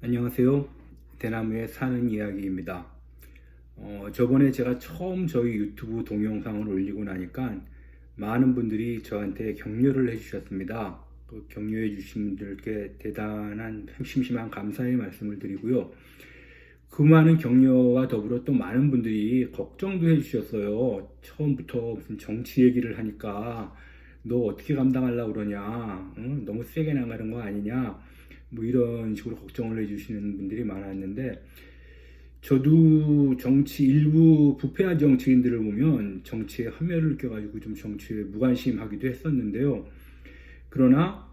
안녕하세요. 대나무에 사는 이야기입니다. 저번에 제가 처음 저희 유튜브 동영상을 올리고 나니까 많은 분들이 저한테 격려를 해주셨습니다. 그 격려해 주신 분들께 대단한 심심한 감사의 말씀을 드리고요. 그 많은 격려와 더불어 또 많은 분들이 걱정도 해주셨어요. 처음부터 무슨 정치 얘기를 하니까 너 어떻게 감당하려고 그러냐? 응? 너무 세게 나가는 거 아니냐? 뭐 이런 식으로 걱정을 해주시는 분들이 많았는데, 저도 정치 일부 부패한 정치인들을 보면 정치에 함열을 껴가지고 좀 정치에 무관심하기도 했었는데요. 그러나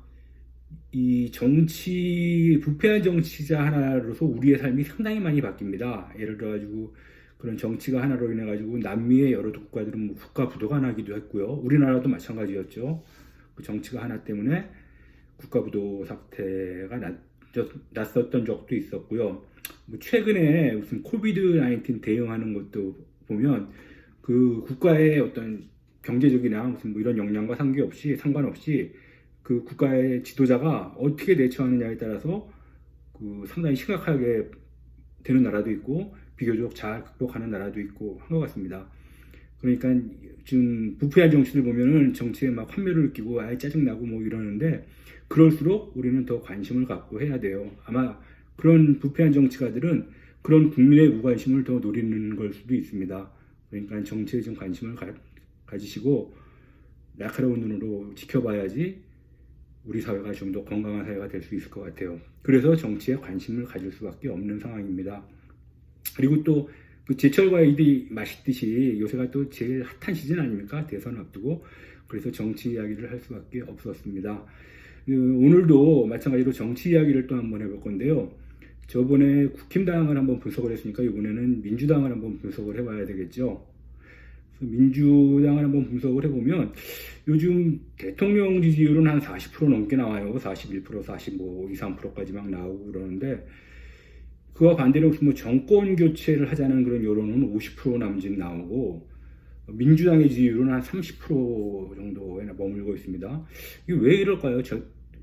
이 정치 부패한 정치자 하나로서 우리의 삶이 상당히 많이 바뀝니다. 예를 들어가지고 그런 정치가 하나로 인해 가지고 남미의 여러 국가들은 뭐 국가 부도가 나기도 했고요. 우리나라도 마찬가지였죠. 그 정치가 하나 때문에 국가부도 사태가 났었던 적도 있었고요. 뭐 최근에 무슨 코비드 19 대응하는 것도 보면 그 국가의 어떤 경제적이나 무슨 뭐 이런 역량과 상관없이 그 국가의 지도자가 어떻게 대처하느냐에 따라서 그 상당히 심각하게 되는 나라도 있고 비교적 잘 극복하는 나라도 있고 한 것 같습니다. 그러니까 지금 부패한 정치들 보면은 정치에 막 환멸을 느끼고 아예 짜증나고 뭐 이러는데, 그럴수록 우리는 더 관심을 갖고 해야 돼요. 아마 그런 부패한 정치가들은 그런 국민의 무관심을 더 노리는 걸 수도 있습니다. 그러니까 정치에 좀 관심을 가지시고 날카로운 눈으로 지켜봐야지 우리 사회가 좀 더 건강한 사회가 될 수 있을 것 같아요. 그래서 정치에 관심을 가질 수밖에 없는 상황입니다. 그리고 또 그 제철 과일이 맛있듯이 요새가 또 제일 핫한 시즌 아닙니까? 대선 앞두고. 그래서 정치 이야기를 할 수밖에 없었습니다. 오늘도 마찬가지로 정치 이야기를 또 한번 해볼 건데요. 저번에 국힘당을 한번 분석을 했으니까 이번에는 민주당을 한번 분석을 해봐야 되겠죠. 민주당을 한번 분석을 해보면 요즘 대통령 지지율은 한 40% 넘게 나와요. 41%, 45, 2, 3%까지 막 나오고 그러는데, 그와 반대로 뭐 정권 교체를 하자는 그런 여론은 50% 남짓 나오고, 민주당의 지지율은 한 30% 정도에 머물고 있습니다. 이게 왜 이럴까요?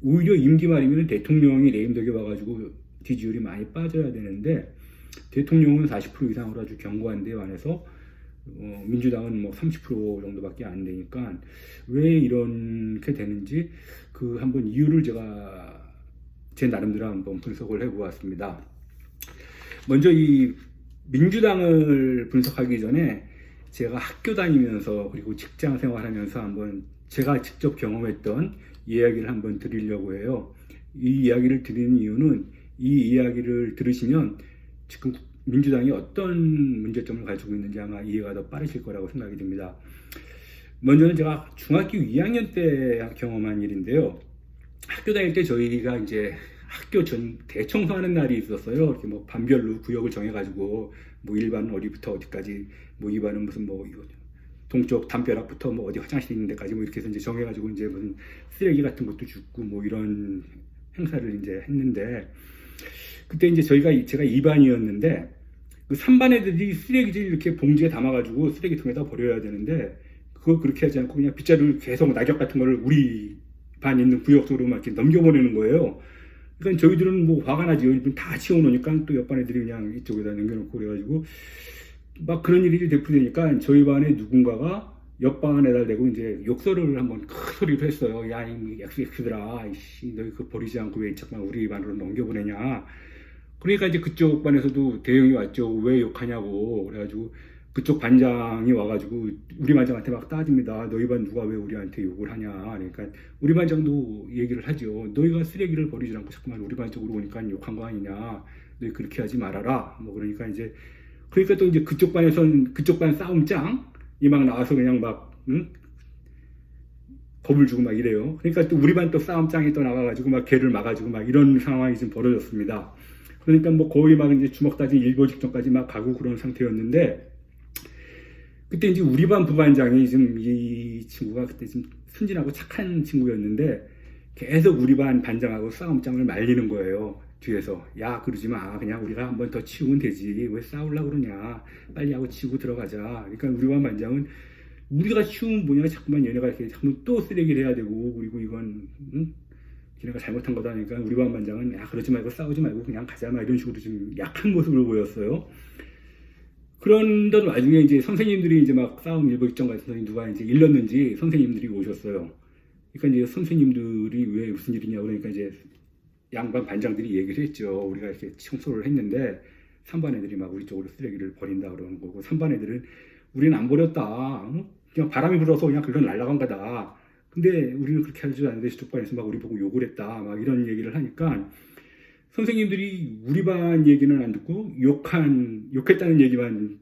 오히려 임기 말이면 대통령이 레임덕에 와가지고 지지율이 많이 빠져야 되는데, 대통령은 40% 이상으로 아주 견고한 데 반해서 민주당은 뭐 30% 정도밖에 안 되니까 왜 이렇게 되는지 그 한번 이유를 제가 제 나름대로 한번 분석을 해보았습니다. 먼저 이 민주당을 분석하기 전에 제가 학교 다니면서 그리고 직장 생활하면서 한번 제가 직접 경험했던 이야기를 한번 드리려고 해요. 이 이야기를 드리는 이유는 이 이야기를 들으시면 지금 민주당이 어떤 문제점을 가지고 있는지 아마 이해가 더 빠르실 거라고 생각이 듭니다. 먼저는 제가 중학교 2학년 때 경험한 일인데요. 학교 다닐 때 저희가 이제 학교 전 대청소하는 날이 있었어요. 이렇게 뭐 반별로 구역을 정해가지고 뭐 1반은 어디부터 어디까지, 뭐 2반은 무슨 뭐 동쪽 담벼락부터 뭐 어디 화장실 있는 데까지 뭐 이렇게 해서 이제 정해가지고 이제 무슨 쓰레기 같은 것도 줍고 뭐 이런 행사를 이제 했는데, 그때 이제 제가 2반이었는데 그 3반 애들이 쓰레기를 이렇게 봉지에 담아가지고 쓰레기통에다 버려야 되는데, 그걸 그렇게 하지 않고 그냥 빗자루를 계속 낙엽 같은 거를 우리 반 있는 구역 쪽으로 막 이렇게 넘겨보내는 거예요. 그러니까 저희들은 뭐 화가 나죠. 다 치워놓으니까 또 옆반 애들이 그냥 이쪽에다 남겨놓고 그래가지고 막 그런 일이 되풀이되니까 저희 반에 누군가가 옆반에다 대고 이제 욕설을 한번 큰 소리로 했어요. 야, 이 엑스들아, 너희 그 버리지 않고 왜 자꾸만 우리 반으로 넘겨보내냐. 그러니까 이제 그쪽 반에서도 대응이 왔죠. 왜 욕하냐고. 그래가지고 그쪽 반장이 와가지고 우리 반장한테 막 따집니다. 너희 반 누가 왜 우리한테 욕을 하냐. 그러니까 우리 반장도 얘기를 하죠. 너희가 쓰레기를 버리지 않고 자꾸만 우리 반 쪽으로 오니까 욕한 거 아니냐. 너희 그렇게 하지 말아라. 뭐 그러니까 이제, 그러니까 또 이제 그쪽 반에선 그쪽 반 싸움짱이 막 나와서 그냥 막 겁을 주고 막 이래요. 그러니까 또 우리 반 또 싸움짱이 또 나와가지고 막 걔를 막아주고 막 이런 상황이 좀 벌어졌습니다. 그러니까 뭐 거의 막 이제 주먹 다진 일보 직전까지 막 가고 그런 상태였는데, 그때 이제 우리 반 부반장이 지금 이 친구가 그때 좀 순진하고 착한 친구였는데 계속 우리 반 반장하고 싸움장을 말리는 거예요. 뒤에서. 야, 그러지 마. 그냥 우리가 한번 더 치우면 되지. 왜 싸우려고 그러냐. 빨리 하고 치우고 들어가자. 그러니까 우리 반 반장은 우리가 치우면 뭐냐. 자꾸만 얘네가 이렇게 자꾸 또 쓰레기를 해야 되고, 그리고 이건 걔네가 잘못한 거다 하니까 우리 반 반장은 야 그러지 말고 싸우지 말고 그냥 가자 막 이런 식으로 좀 약한 모습을 보였어요. 그런던 와중에 이제 선생님들이 이제 막 싸움 일보 직전 가서 누가 이제 일렀는지 선생님들이 오셨어요. 그러니까 이제 선생님들이 왜 무슨 일이냐 그러니까 이제 양반 반장들이 얘기를 했죠. 우리가 이렇게 청소를 했는데 3반 애들이 막 우리 쪽으로 쓰레기를 버린다 그러는 거고 3반 애들은 우리는 안 버렸다. 그냥 바람이 불어서 그냥 그건 날아간 거다. 근데 우리는 그렇게 하지 않는데 저쪽 반에서 막 우리 보고 욕을 했다. 막 이런 얘기를 하니까 선생님들이 우리 반 얘기는 안 듣고 욕했다는 얘기만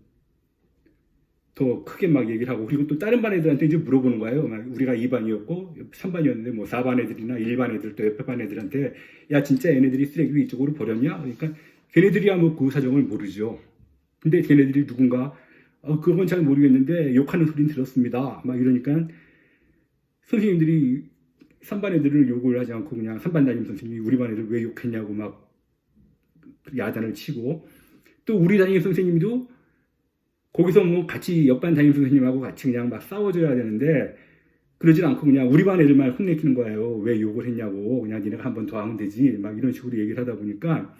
더 크게 막 얘기를 하고 그리고 또 다른 반 애들한테 이제 물어보는 거예요. 막 우리가 2반이었고 3반이었는데 뭐 4반 애들이나 1반 애들 또 옆에 반 애들한테 야 진짜 얘네들이 쓰레기를 이쪽으로 버렸냐? 그러니까 걔네들이야 뭐 그 사정을 모르죠. 근데 걔네들이 누군가 그건 잘 모르겠는데 욕하는 소리는 들었습니다. 막 이러니까 선생님들이 3반 애들을 욕을 하지 않고 그냥 3반 담임 선생님이 우리 반 애들 왜 욕했냐고 막 야단을 치고 또 우리 담임 선생님도 거기서 뭐 같이 옆반 담임 선생님하고 같이 그냥 막 싸워줘야 되는데 그러질 않고 그냥 우리 반 애들만 혼내키는 거예요. 왜 욕을 했냐고 그냥 니네가 한 번 더 하면 되지 막 이런 식으로 얘기를 하다 보니까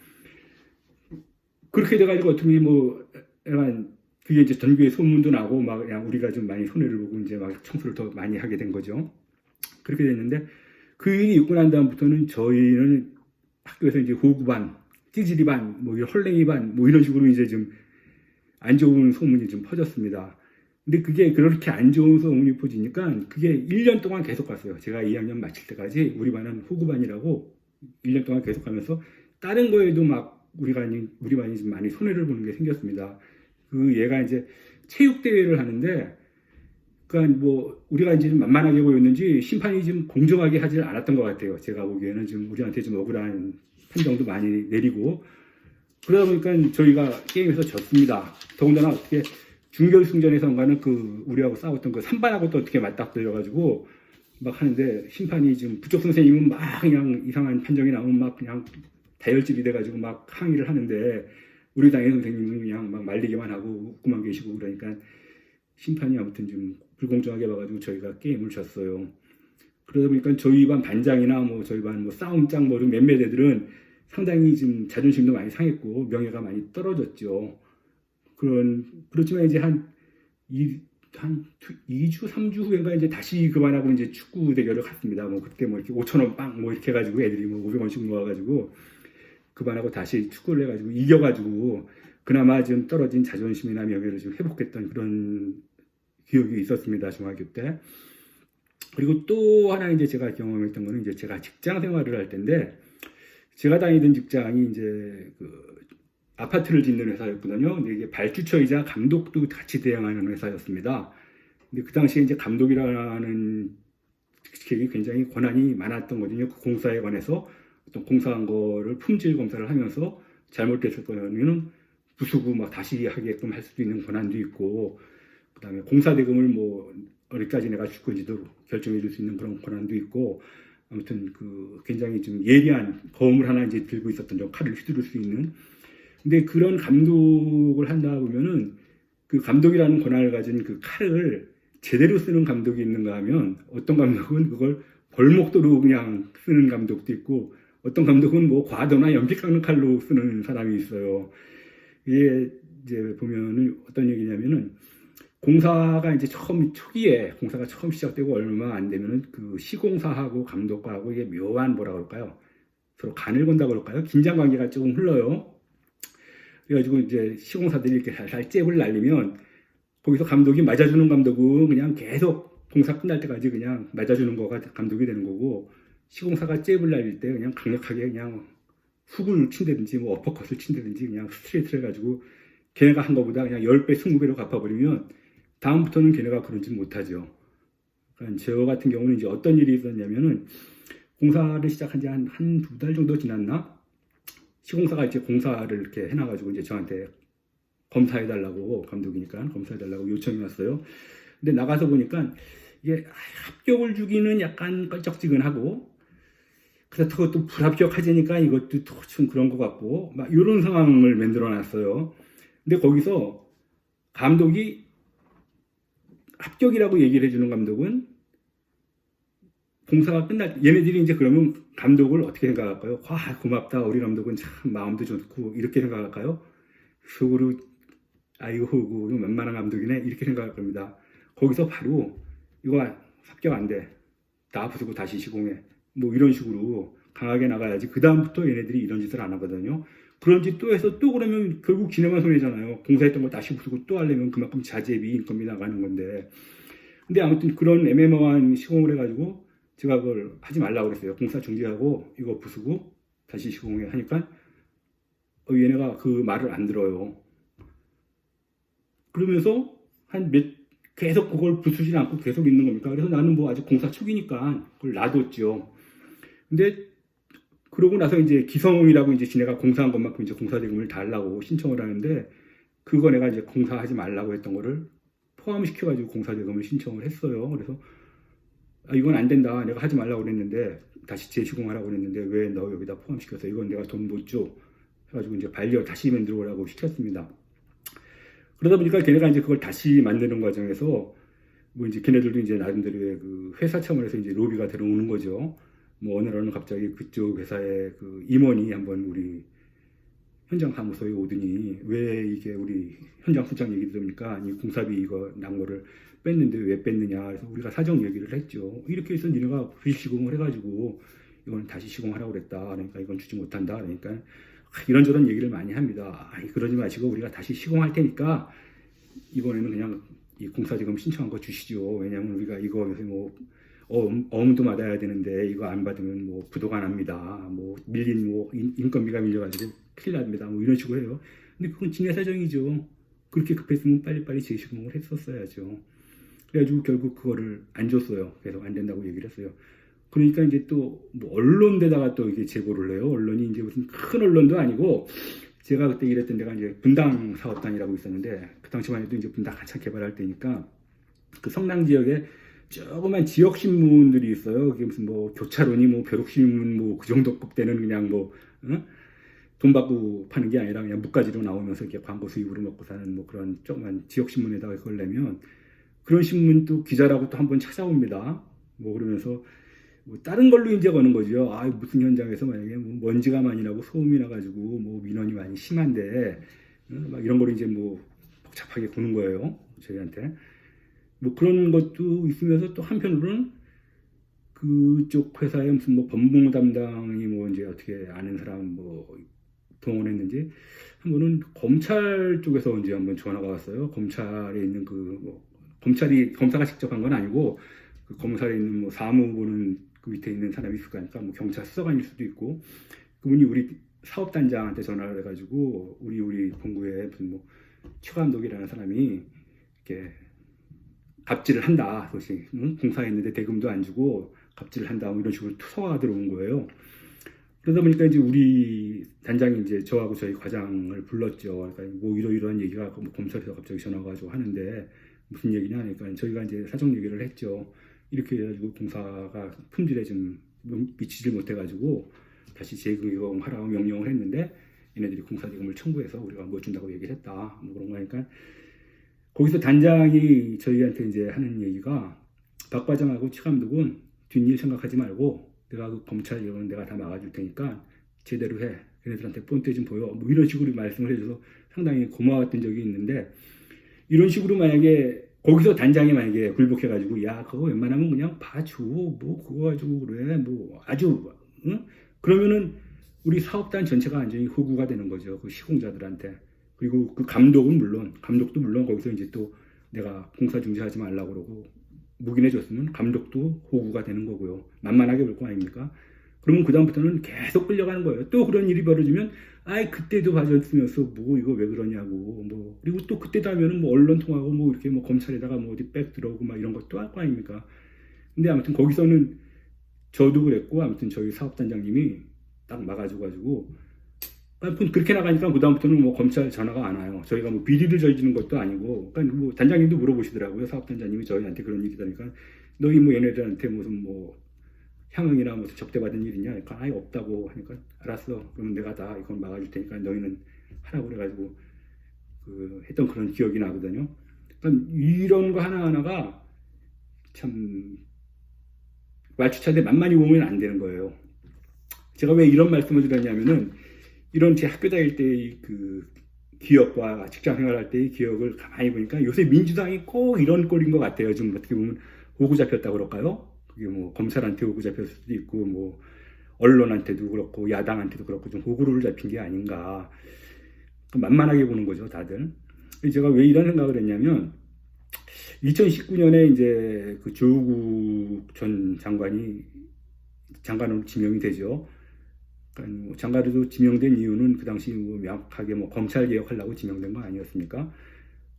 그렇게 돼가지고 어떻게 뭐 약간 그게 이제 전교에 소문도 나고 막 그냥 우리가 좀 많이 손해를 보고 이제 막 청소를 더 많이 하게 된 거죠. 그렇게 됐는데 그 일이 있고 난 다음부터는 저희는 학교에서 이제 호구반, 찌질이반, 뭐 헐랭이반 뭐 이런 식으로 이제 좀 안 좋은 소문이 좀 퍼졌습니다. 근데 그게 그렇게 안 좋은 소문이 퍼지니까 그게 1년 동안 계속 갔어요. 제가 2학년 마칠 때까지 우리 반은 호구반이라고 1년 동안 계속 가면서 다른 거에도 막 우리 반이 좀 많이 손해를 보는 게 생겼습니다. 그 얘가 이제 체육대회를 하는데 그러니까 뭐 우리가 이제 좀 만만하게 보였는지 심판이 좀 공정하게 하지 않았던 것 같아요. 제가 보기에는 좀 우리한테 좀 억울한 판정도 많이 내리고 그러다 보니까 저희가 게임에서 졌습니다. 더군다나 어떻게 준결승전에서인가는 그 우리하고 싸웠던 그 3반하고 또 어떻게 맞닥뜨려가지고 막 하는데 심판이 지금 부쪽 선생님은 막 그냥 이상한 판정이 나오면 막 그냥 다혈질이 돼가지고 막 항의를 하는데 우리 당의 선생님은 그냥 막 말리기만 하고 웃고만 계시고 그러니까 심판이 아무튼 좀 불공정하게 봐가지고 저희가 게임을 졌어요. 그러다 보니까 저희 반 반장이나 뭐 저희 반 뭐 싸움장 뭐 몇몇 애들은 상당히 지금 자존심도 많이 상했고 명예가 많이 떨어졌죠. 그렇지만 이제 한 2주, 3주 후인가 이제 다시 그 반하고 이제 축구 대결을 갔습니다. 뭐 그때 뭐 이렇게 5,000원 빵 뭐 이렇게 해가지고 애들이 뭐 500원씩 모아가지고 그 반하고 다시 축구를 해가지고 이겨가지고 그나마 좀 떨어진 자존심이나 명예를 좀 회복했던 그런 기억이 있었습니다. 중학교 때. 그리고 또 하나 이제 제가 경험했던 거는 이제 제가 직장 생활을 할 때인데 제가 다니던 직장이 이제 그 아파트를 짓는 회사였거든요. 근데 이게 발주처이자 감독도 같이 대행하는 회사였습니다. 근데 그 당시에 이제 감독이라는 직책이 굉장히 권한이 많았던 거거든요. 그 공사에 관해서 어떤 공사한 거를 품질 검사를 하면서 잘못됐을 거면은 부수고 막 다시 하게끔 할 수도 있는 권한도 있고, 그다음에 공사 대금을 뭐 어디까지 내가 줄 건지도 결정해 줄 수 있는 그런 권한도 있고, 아무튼 그 굉장히 좀 예리한 검을 하나 이제 들고 있었던 저 칼을 휘두를 수 있는. 근데 그런 감독을 한다 보면은 그 감독이라는 권한을 가진 그 칼을 제대로 쓰는 감독이 있는가 하면 어떤 감독은 그걸 벌목도로 그냥 쓰는 감독도 있고, 어떤 감독은 뭐 과도나 연필 깎는 칼로 쓰는 사람이 있어요. 이게 이제 보면은 어떤 얘기냐면은 공사가 이제 초기에 공사가 처음 시작되고 얼마 안 되면은 그 시공사하고 감독하고 이게 묘한 뭐라 그럴까요? 서로 간을 건다 그럴까요? 긴장 관계가 조금 흘러요. 그래가지고 이제 시공사들이 이렇게 살살 잽을 날리면 거기서 감독이 맞아주는 감독은 그냥 계속 공사 끝날 때까지 그냥 맞아주는 거가 감독이 되는 거고, 시공사가 잽을 날릴 때 그냥 강력하게 그냥 훅을 친다든지 뭐 어퍼컷을 친다든지 그냥 스트레이트를 해가지고 걔네가 한 거보다 그냥 10배, 20배로 갚아버리면 다음부터는 걔네가 그러지 못하죠. 그러니까 저 같은 경우는 이제 어떤 일이 있었냐면은 공사를 시작한 지 한 두 달 정도 지났나? 시공사가 이제 공사를 이렇게 해놔가지고 이제 저한테 검사해달라고, 감독이니까 검사해달라고 요청이 왔어요. 근데 나가서 보니까 이게 합격을 주기는 약간 껄쩍지근하고, 그렇다고 또 불합격하자니까 이것도 좀 그런 것 같고, 막 이런 상황을 만들어 놨어요. 근데 거기서 감독이 합격이라고 얘기를 해주는 감독은 공사가 얘네들이 이제 그러면 감독을 어떻게 생각할까요? 와, 고맙다. 우리 감독은 참 마음도 좋고, 이렇게 생각할까요? 속으로, 아이고, 웬만한 감독이네. 이렇게 생각할 겁니다. 거기서 바로, 이거 합격 안 돼. 다 부수고 다시 시공해. 뭐 이런 식으로 강하게 나가야지. 그다음부터 얘네들이 이런 짓을 안 하거든요. 그런 짓 또 해서 또 그러면 결국 지네만 손해잖아요. 공사했던 거 다시 부수고 또 하려면 그만큼 자재비, 인건비 나가는 건데. 근데 아무튼 그런 애매모호한 시공을 해가지고 제가 그걸 하지 말라고 그랬어요. 공사 중지하고 이거 부수고 다시 시공해 하니까 얘네가 그 말을 안 들어요. 그러면서 계속 그걸 부수지 않고 계속 있는 겁니까? 그래서 나는 뭐 아직 공사 초기니까 그걸 놔뒀죠. 근데 그러고 나서 이제 기성이라고 이제 지네가 공사한 것만큼 이제 공사대금을 달라고 신청을 하는데 그거 내가 이제 공사하지 말라고 했던 거를 포함시켜가지고 공사대금을 신청을 했어요. 그래서 이건 안 된다. 내가 하지 말라고 그랬는데 다시 재시공하라고 그랬는데 왜 너 여기다 포함시켰어? 이건 내가 돈 못 줘. 해가지고 이제 반려 다시 만들어 오라고 시켰습니다. 그러다 보니까 걔네가 이제 그걸 다시 만드는 과정에서 뭐 이제 걔네들도 이제 나름대로의 그 회사 차원에서 이제 로비가 들어오는 거죠. 뭐 어느 날은 갑자기 그쪽 회사의 그 임원이 한번 우리 현장 사무소에 오더니 왜 이게 우리 현장 수장 얘기 들으니까 아니 공사비 이거 난 거를 뺐는데 왜 뺐느냐. 그래서 우리가 사정 얘기를 했죠. 이렇게 해서 니네가 불시공을 해가지고 이건 다시 시공하라고 그랬다. 그러니까 이건 주지 못한다. 그러니까 이런저런 얘기를 많이 합니다. 그러지 마시고 우리가 다시 시공할 테니까 이번에는 그냥 이 공사지금 신청한 거 주시죠. 왜냐하면 우리가 이거 요새 뭐 어음도 받아야 되는데 이거 안 받으면 뭐 부도가 납니다. 뭐 밀린 뭐 인건비가 밀려가지고 큰일 납니다. 뭐 이런 식으로 해요. 근데 그건 지네 사정이죠. 그렇게 급했으면 빨리빨리 재시공을 했었어야죠. 그래가지고 결국 그거를 안 줬어요. 그래서 안 된다고 얘기를 했어요. 그러니까 이제 또 뭐 언론대다가 또 이게 제보를 해요. 언론이 이제 무슨 큰 언론도 아니고 제가 그때 일했던 데가 이제 분당 사업단이라고 있었는데 그 당시만 해도 이제 분당 한참 개발할 때니까 그 성남 지역에 조그만 지역 신문들이 있어요. 그게 무슨 뭐 교차로니 뭐 벼룩신문 뭐 그 정도급 되는 그냥 뭐 돈 받고 파는 게 아니라 그냥 무가지로 나오면서 이렇게 광고 수입으로 먹고 사는 뭐 그런 조그만 지역 신문에다가 그걸 내면 그런 신문도 기자라고 또 한번 찾아옵니다. 뭐 그러면서 뭐 다른 걸로 이제 거는 거죠. 무슨 현장에서 만약에 뭐 먼지가 많이 나고 소음이 나가지고 뭐 민원이 많이 심한데 막 이런 걸 이제 뭐 복잡하게 구는 거예요. 저희한테. 뭐 그런 것도 있으면서 또 한편으로는 그쪽 회사에 무슨 뭐 법무 담당이 뭐 이제 어떻게 아는 사람 뭐 동원했는지 한 번은 검찰 쪽에서 이제 한번 전화가 왔어요. 검찰에 있는 그 뭐 검사가 직접 한 건 아니고 그 검찰에 있는 뭐 사무 보는 그 밑에 있는 사람이 있을 거니까 뭐 경찰 수사관일 수도 있고 그분이 우리 사업단장한테 전화를 해가지고 우리 본부에 무슨 뭐 최 감독이라는 사람이 이렇게 갑질을 한다. 그것이 공사했는데 대금도 안 주고 갑질을 한다. 뭐 이런 식으로 투서가 들어온 거예요. 그러다 보니까 이제 우리 단장이 이제 저하고 저희 과장을 불렀죠. 그러니까 뭐 이러이러한 얘기가 뭐 검찰에서 갑자기 전화가 가지고 하는데 무슨 얘기냐 하니까 저희가 이제 사정 얘기를 했죠. 이렇게 해가지고 공사가 품질에 좀 미치지 못해가지고 다시 재개공하라고 명령을 했는데 얘네들이 공사대금을 청구해서 우리가 못 준다고 얘기를 했다. 뭐 그런 거니까 거기서 단장이 저희한테 이제 하는 얘기가 박 과장하고 최 감독은 뒷일 생각하지 말고 내가 그 검찰 이런 내가 다 막아줄 테니까 제대로 해. 걔네들한테 본때 좀 보여. 뭐 이런 식으로 말씀을 해줘서 상당히 고마웠던 적이 있는데 이런 식으로 만약에 거기서 단장이 만약에 굴복해가지고 야 그거 웬만하면 그냥 봐줘. 뭐 그거 가지고 그래. 뭐 아주 응? 그러면은 우리 사업단 전체가 완전히 호구가 되는 거죠. 그 시공자들한테. 그리고 그 감독도 물론 거기서 이제 또 내가 공사 중지하지 말라고 그러고 묵인해 줬으면 감독도 호구가 되는 거고요. 만만하게 볼 거 아닙니까? 그러면 그다음부터는 계속 끌려가는 거예요. 또 그런 일이 벌어지면 그때도 봐줬으면서 뭐 이거 왜 그러냐고 뭐 그리고 또 그때도 하면은 뭐 언론 통하고 뭐 이렇게 뭐 검찰에다가 뭐 어디 백 들어오고 막 이런 것도 할 거 아닙니까? 근데 아무튼 거기서는 저도 그랬고 아무튼 저희 사업단장님이 딱 막아줘가지고 그렇게 나가니까 그다음부터는 뭐 검찰 전화가 안 와요. 저희가 뭐 비리를 저지르는 것도 아니고, 그러니까 뭐 단장님도 물어보시더라고요. 사업단장님이 저희한테 그런 얘기다 니까 너희 뭐 얘네들한테 무슨 뭐 향응이나 무슨 접대받은 일 있냐? 그러니까 아예 없다고 하니까 알았어. 그러면 내가 다 이건 막아줄 테니까 너희는 하라고 그래가지고 했던 그런 기억이 나거든요. 그러니까 이런 거 하나하나가 참 말주차인데 만만히 보면 안 되는 거예요. 제가 왜 이런 말씀을 드렸냐면은 이런 제 학교 다닐 때의 그 기억과 직장 생활할 때의 기억을 가만히 보니까 요새 민주당이 꼭 이런 꼴인 것 같아요. 지금 어떻게 보면 오고 잡혔다고 그럴까요? 그게 뭐 검찰한테 오고 잡혔을 수도 있고 뭐 언론한테도 그렇고 야당한테도 그렇고 좀 호구를 잡힌 게 아닌가 만만하게 보는 거죠, 다들. 제가 왜 이런 생각을 했냐면 2019년에 이제 그 조국 전 장관으로 지명이 되죠. 그러니까 뭐 장관으로 지명된 이유는 그 당시 뭐 명확하게 뭐 검찰 개혁하려고 지명된 거 아니었습니까?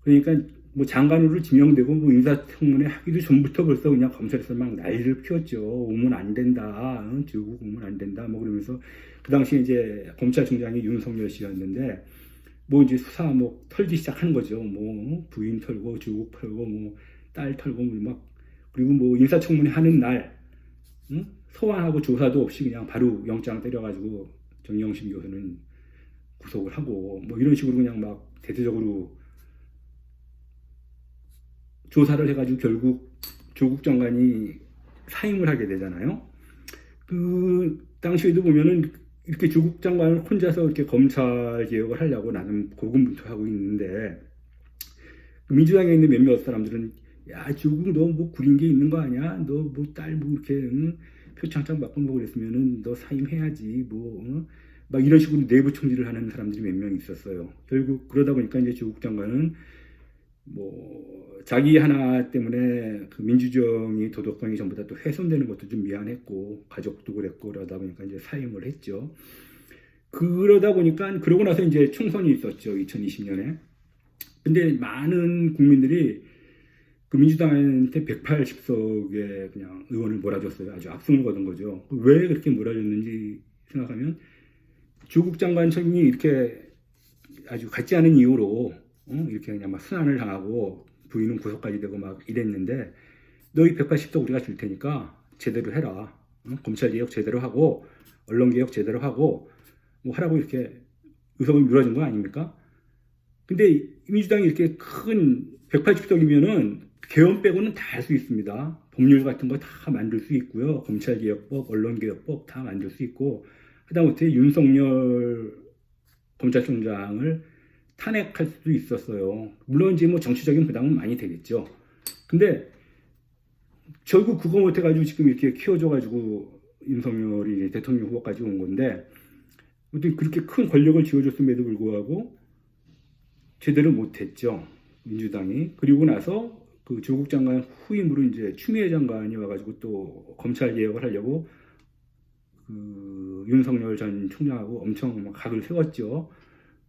그러니까 뭐 장관으로 지명되고 뭐 인사청문회 하기도 전부터 벌써 그냥 검찰에서 막 난리를 피웠죠. 오면 안 된다, 조국 오면 안 된다, 뭐 그러면서 그 당시 이제 검찰총장이 윤석열 씨였는데 뭐 이제 수사 뭐 털기 시작하는 거죠. 뭐 부인 털고 조국 털고 뭐 딸 털고 막 그리고 뭐 인사청문회 하는 날 소환하고 조사도 없이 그냥 바로 영장 때려가지고 정영심 교수는 구속을 하고 뭐 이런 식으로 그냥 막 대대적으로 조사를 해가지고 결국 조국 장관이 사임을 하게 되잖아요. 그 당시에도 보면은 이렇게 조국 장관을 혼자서 이렇게 검찰 개혁을 하려고 나는 고군분투하고 있는데 민주당에 있는 몇몇 사람들은 야 조국 너 뭐 구린 게 있는 거 아니야? 너 뭐 딸 뭐 이렇게 표창장 받고 뭐 그랬으면은 너 사임해야지 뭐 막 이런 식으로 내부 총질을 하는 사람들이 몇 명 있었어요. 결국 그러다 보니까 이제 조국 장관은 뭐 자기 하나 때문에 그 민주정이 도덕성이 전부 다 또 훼손되는 것도 좀 미안했고 가족도 그랬고 그러다 보니까 이제 사임을 했죠. 그러다 보니까 그러고 나서 이제 총선이 있었죠. 2020년에. 근데 많은 국민들이 그 민주당한테 180석의 그냥 의원을 몰아줬어요. 아주 압승을 거둔 거죠. 왜 그렇게 몰아줬는지 생각하면 조국 장관청이 이렇게 아주 같지 않은 이유로 이렇게 그냥 막 순환을 당하고 부인은 구속까지 되고 막 이랬는데 너희 180석 우리가 줄 테니까 제대로 해라. 검찰 개혁 제대로 하고 언론 개혁 제대로 하고 뭐 하라고 이렇게 의석을 밀어준 거 아닙니까? 근데 민주당이 이렇게 큰 180석이면은 개헌 빼고는 다 할 수 있습니다. 법률 같은 거 다 만들 수 있고요. 검찰개혁법, 언론개혁법 다 만들 수 있고 하다못해 윤석열 검찰총장을 탄핵할 수도 있었어요. 물론 이제 뭐 정치적인 부담은 많이 되겠죠. 근데 결국 그거 못해가지고 지금 이렇게 키워줘가지고 윤석열이 대통령 후보까지 온 건데 어떻게 그렇게 큰 권력을 쥐어줬음에도 불구하고 제대로 못했죠. 민주당이. 그리고 나서 그 조국 장관 후임으로 이제 추미애 장관이 와가지고 또 검찰 개혁을 하려고 그 윤석열 전 총장하고 엄청 막 각을 세웠죠.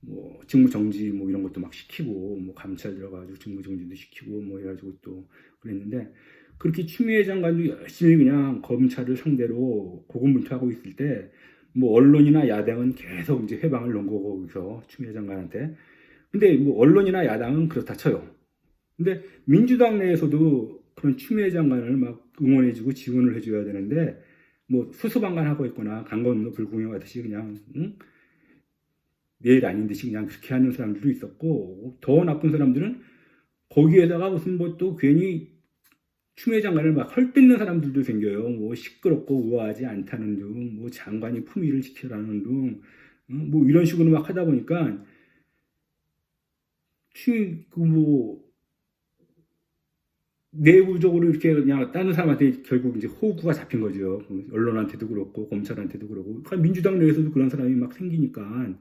뭐 직무 정지 뭐 이런 것도 막 시키고 뭐 감찰 들어가지고 직무 정지도 시키고 뭐 해가지고 또 그랬는데 그렇게 추미애 장관도 열심히 그냥 검찰을 상대로 고군분투하고 있을 때 뭐 언론이나 야당은 계속 이제 회방을 놓은 거고 거기서 추미애 장관한테. 근데 뭐 언론이나 야당은 그렇다 쳐요. 근데 민주당 내에서도 그런 추미애 장관을 막 응원해주고 지원을 해줘야 되는데 뭐 수수방관하고 있거나 강건로 불공명하듯이 그냥 내일 아닌 듯이 그냥 그렇게 하는 사람들도 있었고 더 나쁜 사람들은 거기에다가 무슨 뭐 또 괜히 추미애 장관을 막 헐뜯는 사람들도 생겨요. 뭐 시끄럽고 우아하지 않다는 둥, 뭐 장관이 품위를 지켜라는 둥, 뭐 이런 식으로 막 하다 보니까 뭐 내부적으로 이렇게 그냥 다른 사람한테 결국 이제 호구가 잡힌 거죠. 언론한테도 그렇고 검찰한테도 그렇고. 그러니까 민주당 내에서도 그런 사람이 막 생기니까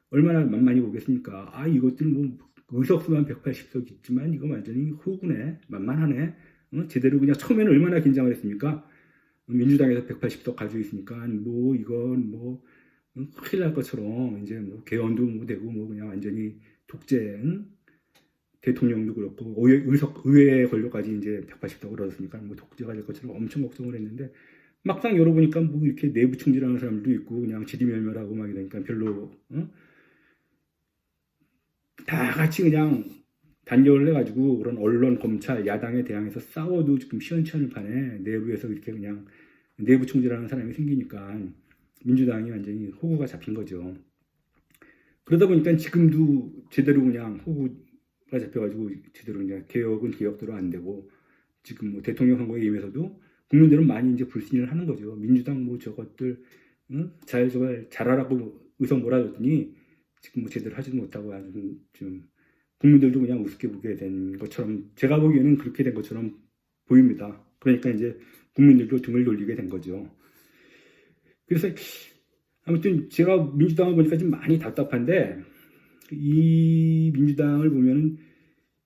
얼마나 만만히 보겠습니까? 아 이것들 뭐 의석수만 180석 있지만 이거 완전히 호구네, 만만하네. 제대로 그냥 처음에는 얼마나 긴장을 했습니까? 민주당에서 180석 가지고 있으니까 뭐 이건 뭐 큰일 날 것처럼 이제 뭐 개헌도 뭐 되고 뭐 그냥 완전히 독재. 대통령도 그렇고 의회 권력까지 이제 180석을 얻었으니까 뭐 독재가 될 것처럼 엄청 걱정을 했는데 막상 열어보니까 뭐 이렇게 내부 총질하는 사람들도 있고 그냥 지리멸멸하고 막 이러니까 별로 다 같이 그냥 단결을 해가지고 그런 언론, 검찰, 야당에 대항해서 싸워도 지금 시원찮을 판에 내부에서 이렇게 그냥 내부 총질하는 사람이 생기니까 민주당이 완전히 호구가 잡힌 거죠. 그러다 보니까 지금도 제대로 그냥 호구가 잡혀가지고 제대로 그냥 개혁은 개혁대로 안 되고 지금 뭐 대통령 선거에 임해서도 국민들은 많이 이제 불신을 하는 거죠. 민주당 뭐 저것들 응? 잘하라고 의석 몰아줬더니 지금 뭐 제대로 하지도 못하고 아주 좀 국민들도 그냥 우습게 보게 된 것처럼 제가 보기에는 그렇게 된 것처럼 보입니다. 그러니까 이제 국민들도 등을 돌리게 된 거죠. 그래서 아무튼 제가 민주당을 보니까 좀 많이 답답한데 이 민주당을 보면은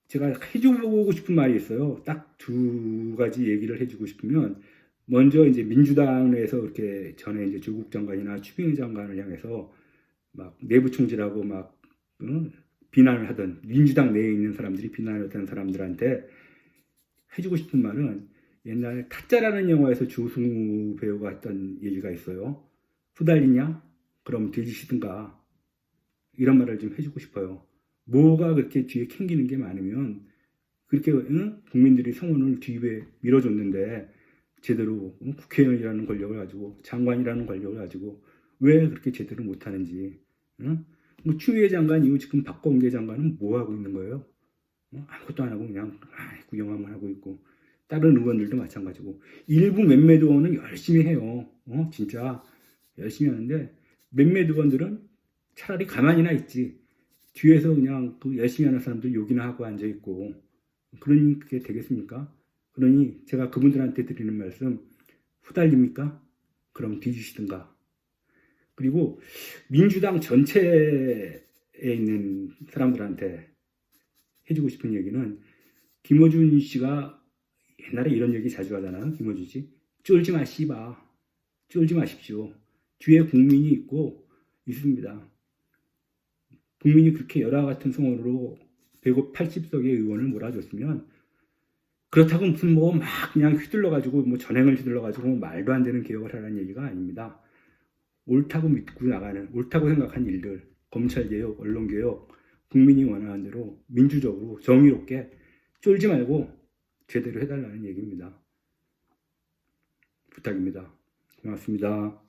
제가 해주고 싶은 말이 있어요. 딱 두 가지 얘기를 해주고 싶으면 먼저 이제 민주당 내에서 이렇게 전에 이제 조국 장관이나 추미애 장관을 향해서 막 내부 총질하고 막 비난을 하던 민주당 내에 있는 사람들이 비난을 했던 사람들한테 해주고 싶은 말은 옛날에 타짜라는 영화에서 조승우 배우가 했던 얘기가 있어요. 후달리냐? 그럼 뒤지시든가. 이런 말을 좀 해주고 싶어요. 뭐가 그렇게 뒤에 캥기는 게 많으면 그렇게 국민들이 성원을 뒤에 밀어줬는데 제대로 국회의원이라는 권력을 가지고 장관이라는 권력을 가지고 왜 그렇게 제대로 못하는지. 뭐 추미애 장관 이후 지금 박범계 장관은 뭐 하고 있는 거예요? 아무것도 안 하고 그냥 구경만 하고 있고 다른 의원들도 마찬가지고 일부 몇몇 의원은 열심히 해요. 진짜 열심히 하는데 몇몇 의원들은 차라리 가만히나 있지 뒤에서 그냥 그 열심히 하는 사람들 욕이나 하고 앉아있고 그러니 그게 되겠습니까? 그러니 제가 그분들한테 드리는 말씀 후달립니까? 그럼 뒤지시든가. 그리고 민주당 전체에 있는 사람들한테 해주고 싶은 얘기는 김어준 씨가 옛날에 이런 얘기 자주 하잖아요. 김어준 씨. 쫄지 마 씨바. 쫄지 마십시오. 뒤에 국민이 있습니다. 국민이 그렇게 열화 같은 성원으로 180석의 의원을 몰아줬으면 그렇다고 무슨 뭐 막 그냥 휘둘러가지고 뭐 전행을 휘둘러가지고 말도 안 되는 개혁을 하라는 얘기가 아닙니다. 옳다고 믿고 나가는 옳다고 생각한 일들 검찰개혁, 언론개혁 국민이 원하는 대로 민주적으로 정의롭게 쫄지 말고 제대로 해달라는 얘기입니다. 부탁입니다. 고맙습니다.